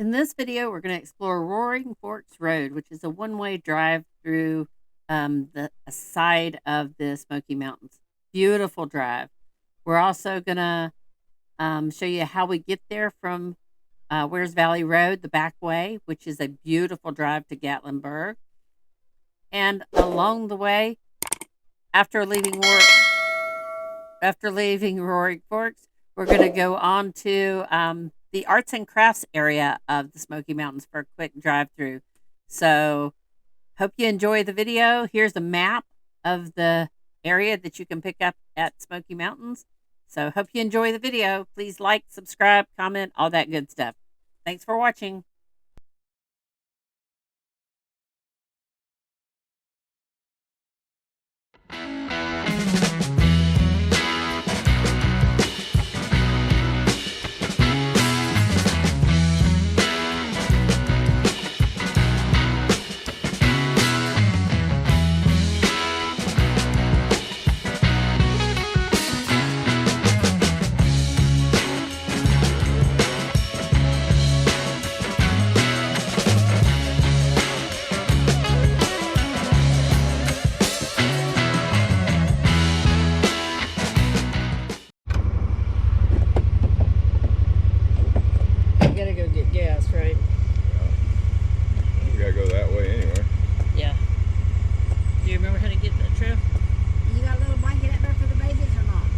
In this video, we're going to explore Roaring Forks Road, which is a one-way drive through the side of the Smoky Mountains. Beautiful drive. We're also going to show you how we get there from Wears Valley Road, the back way, which is a beautiful drive to Gatlinburg. And along the way, after leaving Roaring Forks, we're going to go on to the arts and crafts area of the Smoky Mountains for a quick drive through. So, hope you enjoy the video. Here's a map of the area that you can pick up at Smoky Mountains. So, hope you enjoy the video. Please like, subscribe, comment, all that good stuff. Thanks for watching.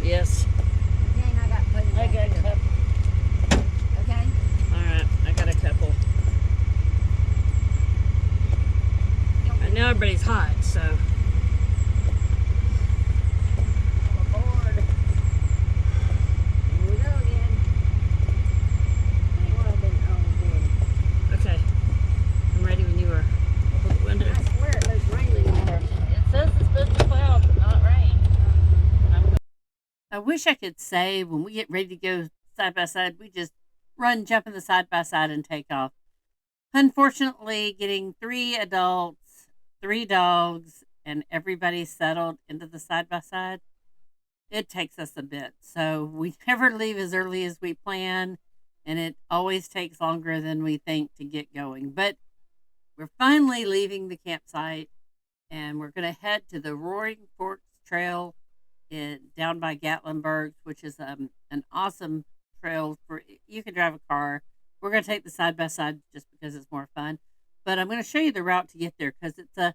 Yes. Okay, and I got plenty. I got a couple. Okay. Alright, I got a couple. I know everybody's hot, so. I'm aboard. Here we go again. Okay. I'm ready when you are. I'll put the window. I swear it looks raining there. It says it's supposed to cloud, but not rain. I wish I could say when we get ready to go side by side, we just run, jump in the side by side, and take off. Unfortunately, getting 3 adults, 3 dogs, and everybody settled into the side by side, it takes us a bit. So we never leave as early as we plan, and it always takes longer than we think to get going. But we're finally leaving the campsite, and we're going to head to the Roaring Forks Trail down by Gatlinburg, which is an awesome trail for you can drive a car. We're going to take the side by side just because it's more fun, but I'm going to show you the route to get there because it's a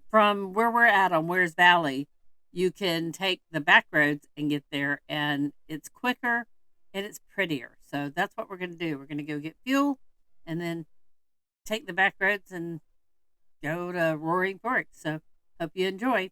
from where we're at on Wears Valley, you can take the back roads and get there, and it's quicker and it's prettier. So that's what we're going to do. We're going to go get fuel and then take the back roads and go to Roaring Forks. So hope you enjoy.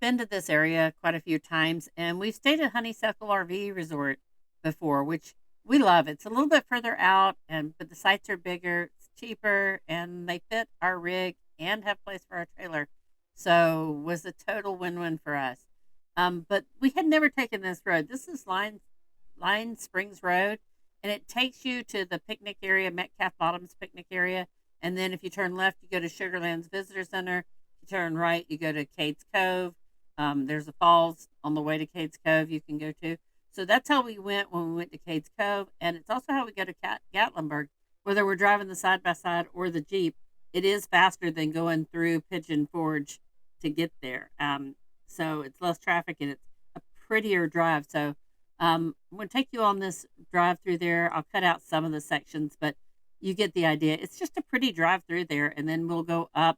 been to this area quite a few times, and we've stayed at Honeysuckle RV Resort before, which we love. It's a little bit further out, and but the sites are bigger, it's cheaper, and they fit our rig and have place for our trailer. So was a total win-win for us. But we had never taken this road. This is Line Springs Road, and it takes you to the picnic area, Metcalf Bottoms picnic area. And then if you turn left, you go to Sugarlands Visitor Center. If you turn right, you go to Cades Cove. There's a falls on the way to Cades Cove you can go to. So that's how we went when we went to Cades Cove. And it's also how we go to Gatlinburg. Whether we're driving the side by side or the Jeep, it is faster than going through Pigeon Forge to get there. So it's less traffic and it's a prettier drive. So I'm going to take you on this drive through there. I'll cut out some of the sections, but you get the idea. It's just a pretty drive through there, and then we'll go up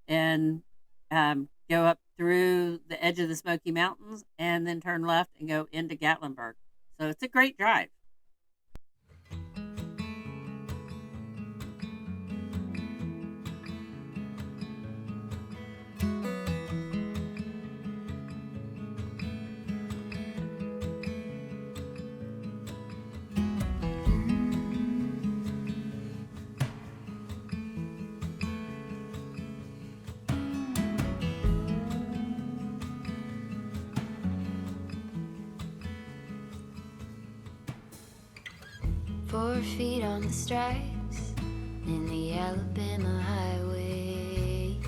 and go up through the edge of the Smoky Mountains, and then turn left and go into Gatlinburg. So it's a great drive. 4 feet on the stripes in the Alabama highway.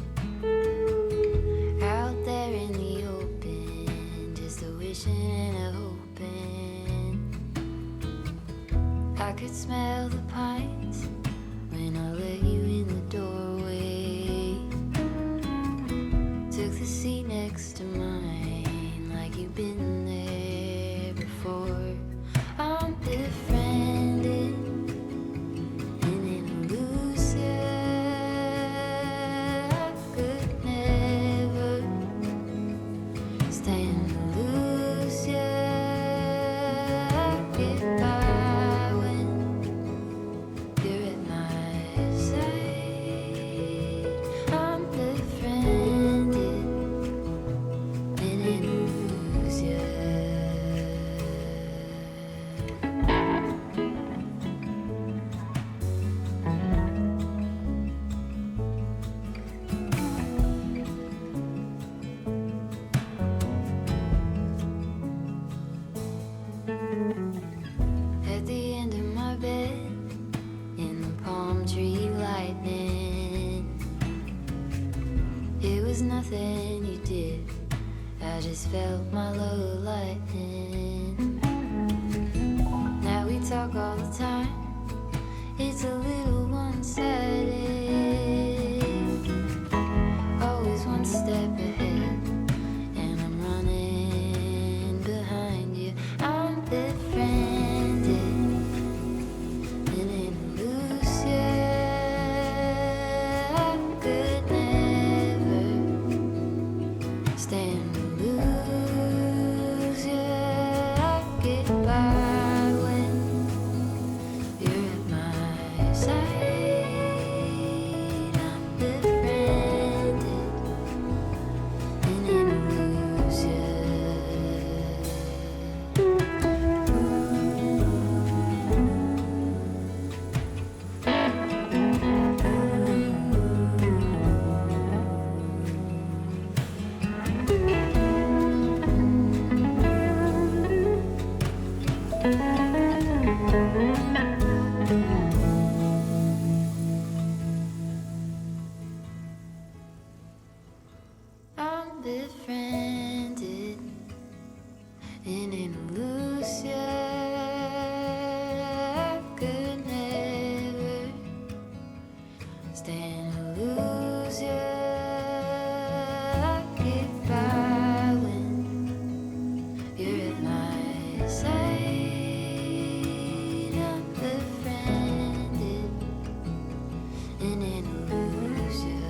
Out there in the open, just a wishing and a hoping. I could smell the pines when I let you in the doorway. Took the seat next to mine like you've been there before. I'm befriended in an illusion. I could never stand to lose you. I get by when you're at my side. I'm befriended in an illusion. At the end of my bed, in the palm tree lightning, it was nothing you did, I just felt my low lightning. Now we talk all the time, it's a little one-sided, always one step ahead, and I'm running behind you. I'm befriended in an illusion. I could never stand to lose you. I get by when you're at my side. I'm befriended in an illusion. I'm befriended in an illusion. I could never stand to lose you. I get by when you're at my side. I'm befriended in an illusion.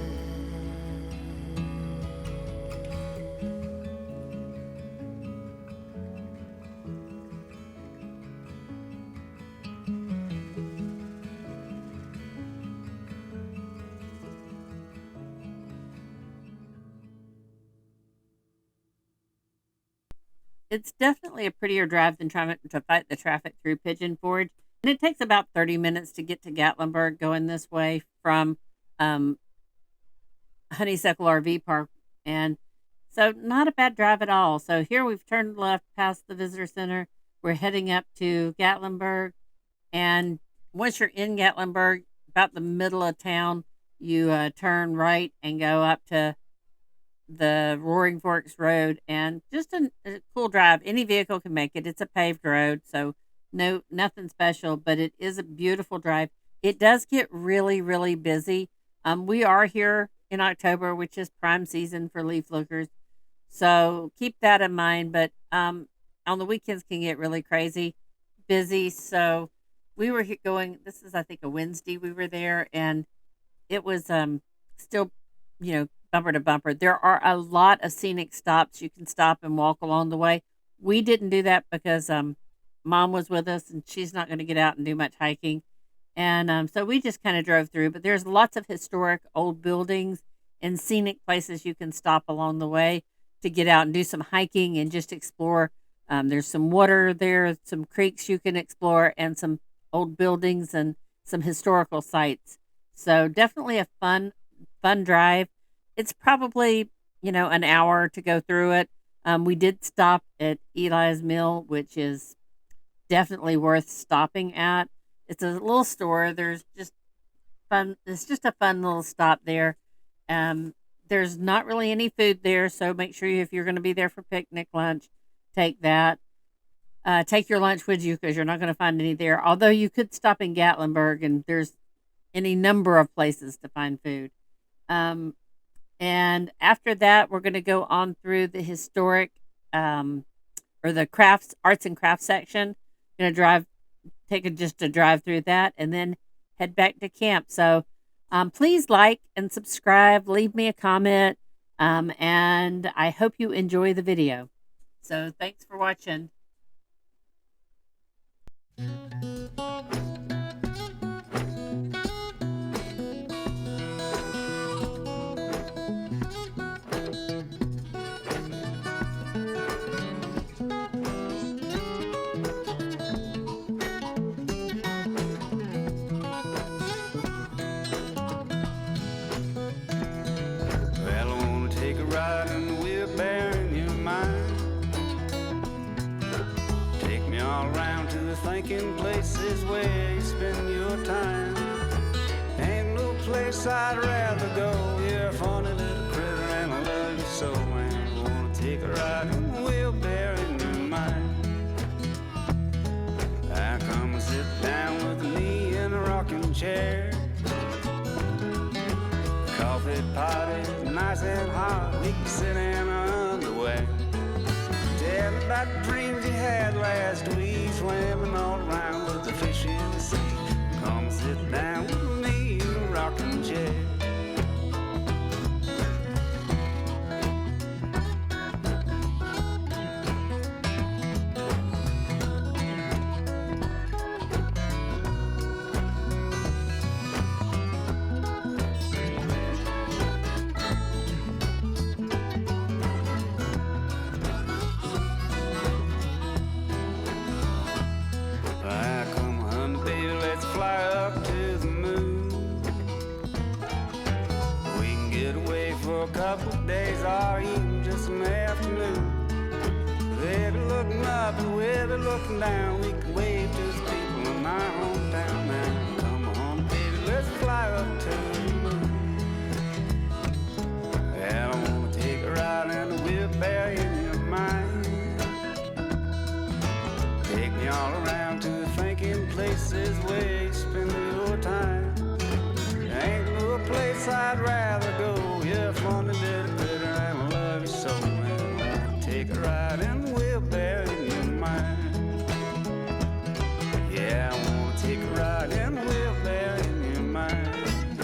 it's definitely a prettier drive than trying to fight the traffic through Pigeon Forge. And it takes about 30 minutes to get to Gatlinburg going this way from um, Honeysuckle RV Park. And so, not a bad drive at all. So, here we've turned left past the visitor center. We're heading up to Gatlinburg. And once you're in Gatlinburg, about the middle of town, you turn right and go up to the Roaring Forks Road, and just a cool drive. Any vehicle can make it. It's a paved road, so nothing special, but it is a beautiful drive. It does get really, really busy. We are here in October, which is prime season for leaf lookers, so keep that in mind. But on the weekends can get really crazy busy. So we were going. This is, I think, a Wednesday. We were there, and it was still, bumper to bumper. There are a lot of scenic stops. You can stop and walk along the way. We didn't do that because mom was with us and she's not going to get out and do much hiking. And so we just kind of drove through. But there's lots of historic old buildings and scenic places you can stop along the way to get out and do some hiking and just explore. There's some water there, some creeks you can explore, and some old buildings and some historical sites. So definitely a fun drive. It's probably, an hour to go through it. We did stop at Eli's Mill, which is definitely worth stopping at. It's a little store. There's just fun. It's just a fun little stop there. There's not really any food there, so make sure if you're going to be there for picnic lunch, take that. Take your lunch with you because you're not going to find any there. Although you could stop in Gatlinburg, and there's any number of places to find food. And after that, we're going to go on through the historic or the arts and crafts section. Going to just a drive through that, and then head back to camp. So please like and subscribe, leave me a comment, and I hope you enjoy the video. So thanks for watching. Thinking places where you spend your time. Ain't no place I'd rather go. You're a funny little critter and I love you so, man. I wanna take a ride on the wheelbarrow in your mind. I come and sit down with me in a rocking chair. Coffee pot is nice and hot. We can sit in our underwear. Tell me about the dreams you had last week. Swimming all around with the fish in the sea. Come sit down with me in a rocking chair. Couple days or even just an afternoon. They be looking up and we'll be looking down. We can wave to the people in our hometown now. Come on, baby, let's fly up to the moon. Well, I wanna take a ride in the wheelbarrow in your mind. Take me all around to the thinking places where you spend your time. There ain't no place I'd rather go. You're a funny little critter and I love you so, man. I wanna take a ride in the wheelbarrow in your mind. Yeah, I wanna take a ride in the wheelbarrow in your mind.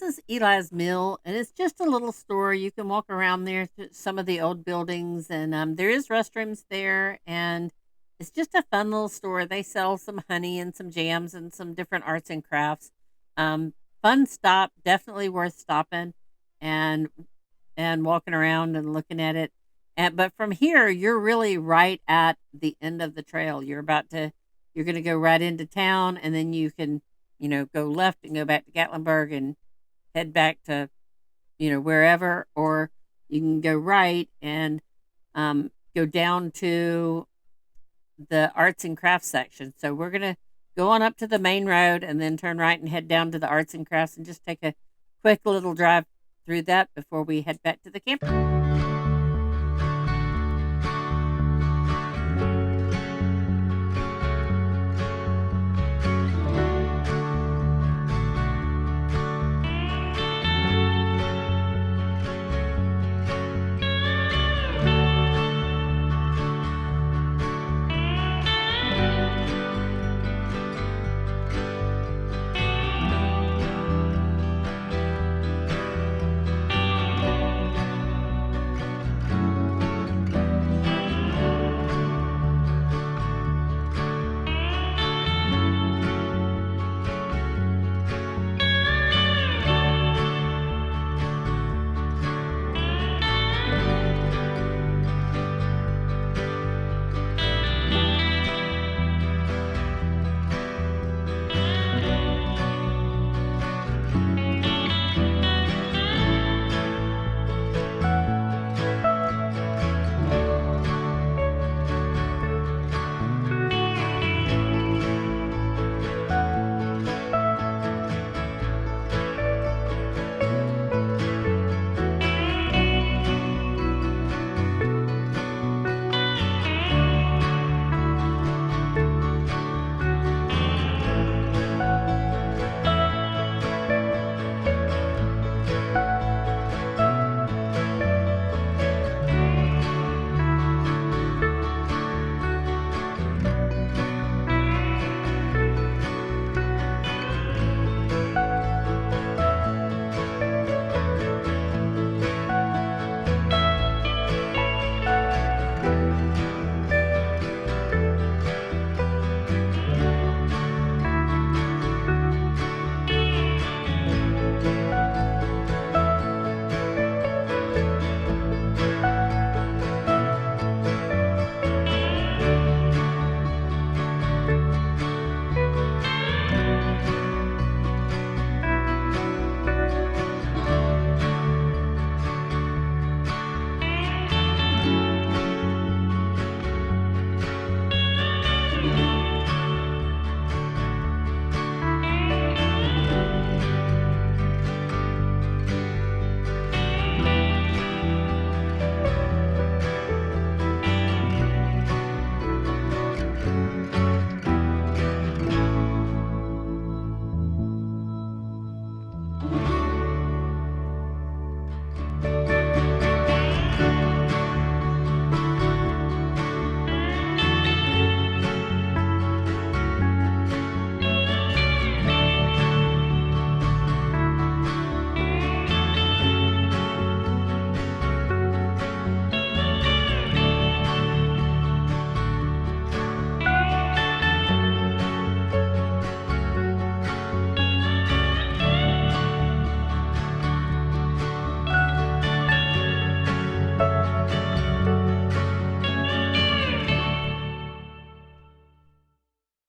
is Eli's Mill, and it's just a little store. You can walk around there to some of the old buildings, and there is restrooms there, and it's just a fun little store. They sell some honey and some jams and some different arts and crafts. Fun stop, definitely worth stopping and walking around and looking at it. But from here, you're really right at the end of the trail. You're going to go right into town, and then you can, go left and go back to Gatlinburg and head back to, wherever, or you can go right and go down to the arts and crafts section. So we're going to go on up to the main road and then turn right and head down to the arts and crafts and just take a quick little drive through that before we head back to the camp.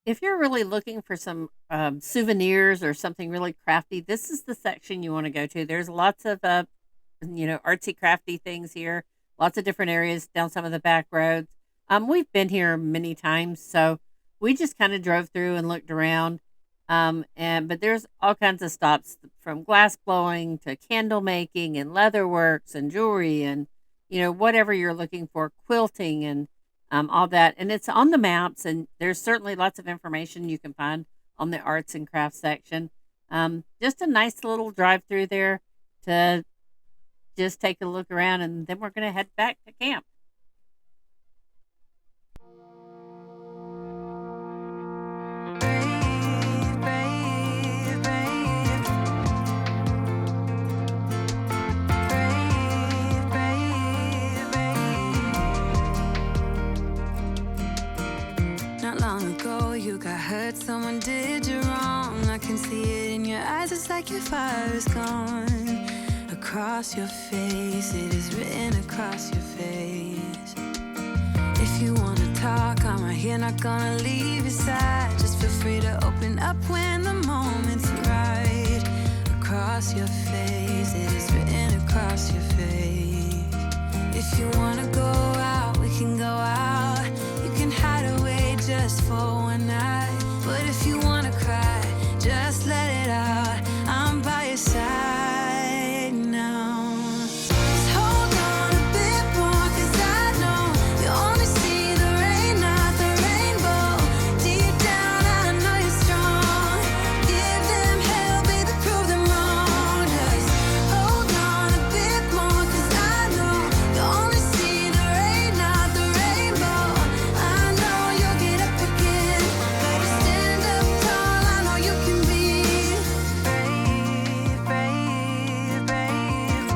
If you're really looking for some souvenirs or something really crafty, this is the section you want to go to. There's lots of, artsy crafty things here, lots of different areas down some of the back roads. We've been here many times, so we just kind of drove through and looked around. But there's all kinds of stops from glass blowing to candle making and leather works and jewelry and, whatever you're looking for, quilting and all that. And it's on the maps, and there's certainly lots of information you can find on the arts and crafts section. Just a nice little drive through there to just take a look around, and then we're going to head back to camp. you got hurt, someone did you wrong. I can see it in your eyes, it's like your fire is gone. Across your face, it is written across your face. If you wanna talk, I'm right here, not gonna leave your side. Just feel free to open up when the moment's right. Across your face, it is written across your face. If you wanna go out, we can go out. You can hide away just for one night. But if you wanna cry, just let it out. I'm by your side now. Just hold on a bit more, 'cause I know you only see the rain, not the rainbow. Deep down, I know you're strong. Give them hell, baby, prove them wrong. Just hold on a bit more, 'cause I know you only see the rain, not the rainbow. I know you'll get up again. Better stand up tall, I know you can be brave, brave, brave.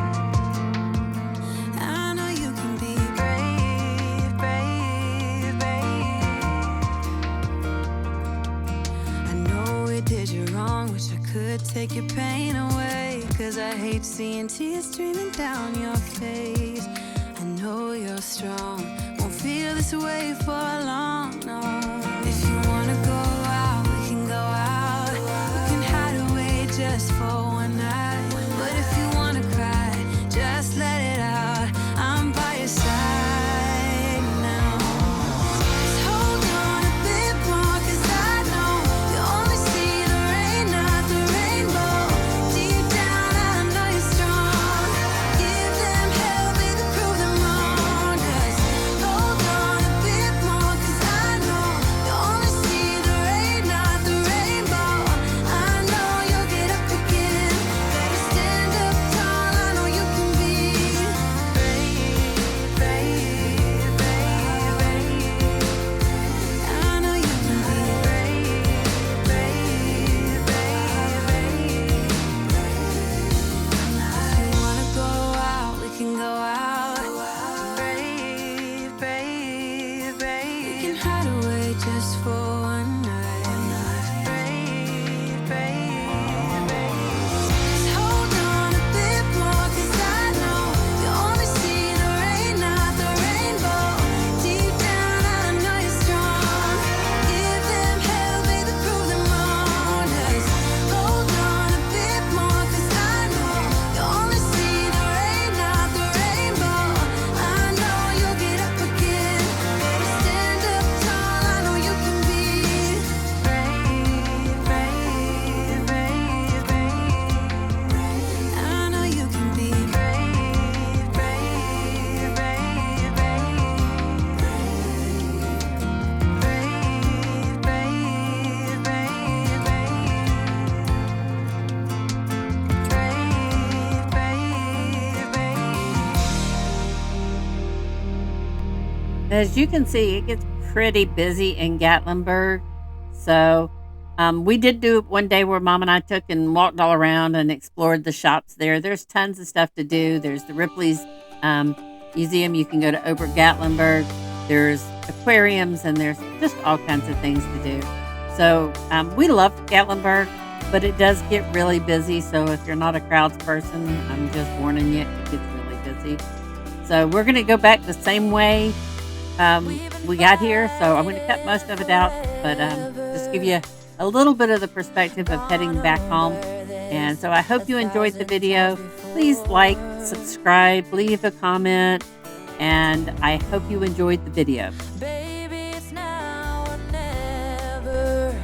I know you can be brave, brave, brave. I know we did you wrong, wish I could take your pain away. 'Cause I hate seeing tears streaming down your face. I know you're strong, won't feel this way for long, no. If you wanna go out, we can go out. We can hide away just for one night. But if you wanna cry, just let it out. I'm by your side now. Just hold on a bit more, 'cause I know you only see the rain, not the rainbow. Deep down, I know you're strong. Give them hell, baby, prove them wrong. Just hold on a bit more, 'cause I know you only see the rain, not the rainbow. I know you'll get up again. Better stand up tall, I know you can be brave, brave, brave, brave. I know you can be brave, brave, brave, brave. If you wanna go out, we can go out. Brave, brave, brave. We can hide away just for one night. Brave, brave, brave. Just hold on a bit more, 'cause I know you only see the rain, not the rainbow. Deep down, I know you're strong. Give them hell, baby, prove them wrong. Just hold on a bit more, 'cause I know you only see the rain, not the rainbow. I know you'll get up again. Better stand up tall, I know you can be brave, brave, brave, brave. I know you can be brave, brave, brave, brave. Brave, brave, brave, brave. Brave, brave, brave. As you can see, it gets pretty busy in Gatlinburg. So we did do one day where Mom and I took and walked all around and explored the shops there. There's tons of stuff to do. There's the Ripley's Museum. You can go to over Gatlinburg. There's aquariums, and there's just all kinds of things to do. So we love Gatlinburg, but it does get really busy. So if you're not a crowds person, I'm just warning you, it gets really busy. So we're going to go back the same way we got here. So I'm going to cut most of it out, but just give you a little bit of the perspective of heading back home. And so I hope you enjoyed the video. Please like, subscribe, leave a comment, and I hope you enjoyed the video. Baby, it's now or never.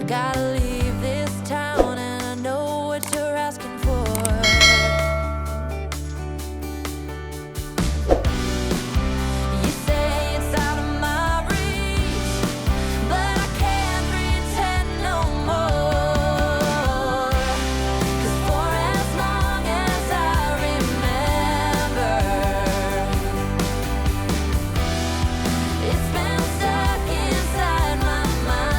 Gotta leave this town, and I know what you're asking for. You say it's out of my reach, but I can't pretend no more. 'Cause for as long as I remember, it's been stuck inside my mind.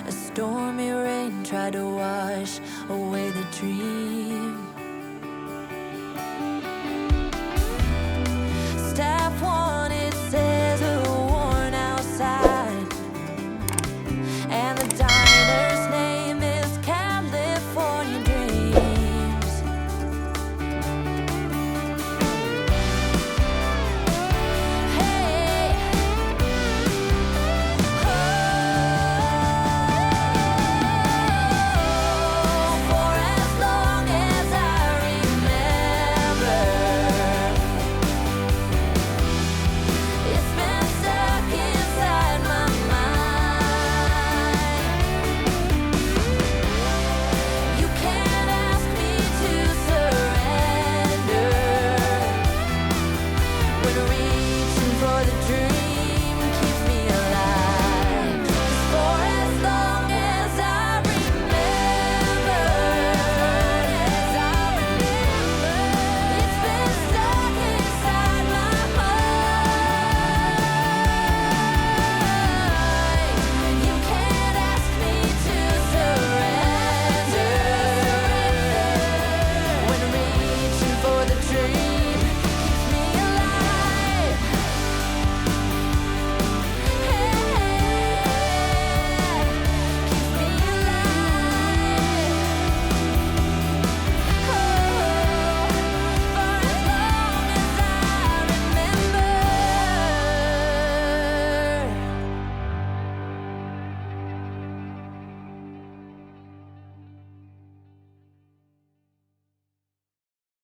A stormy rain tried to wash away the dream.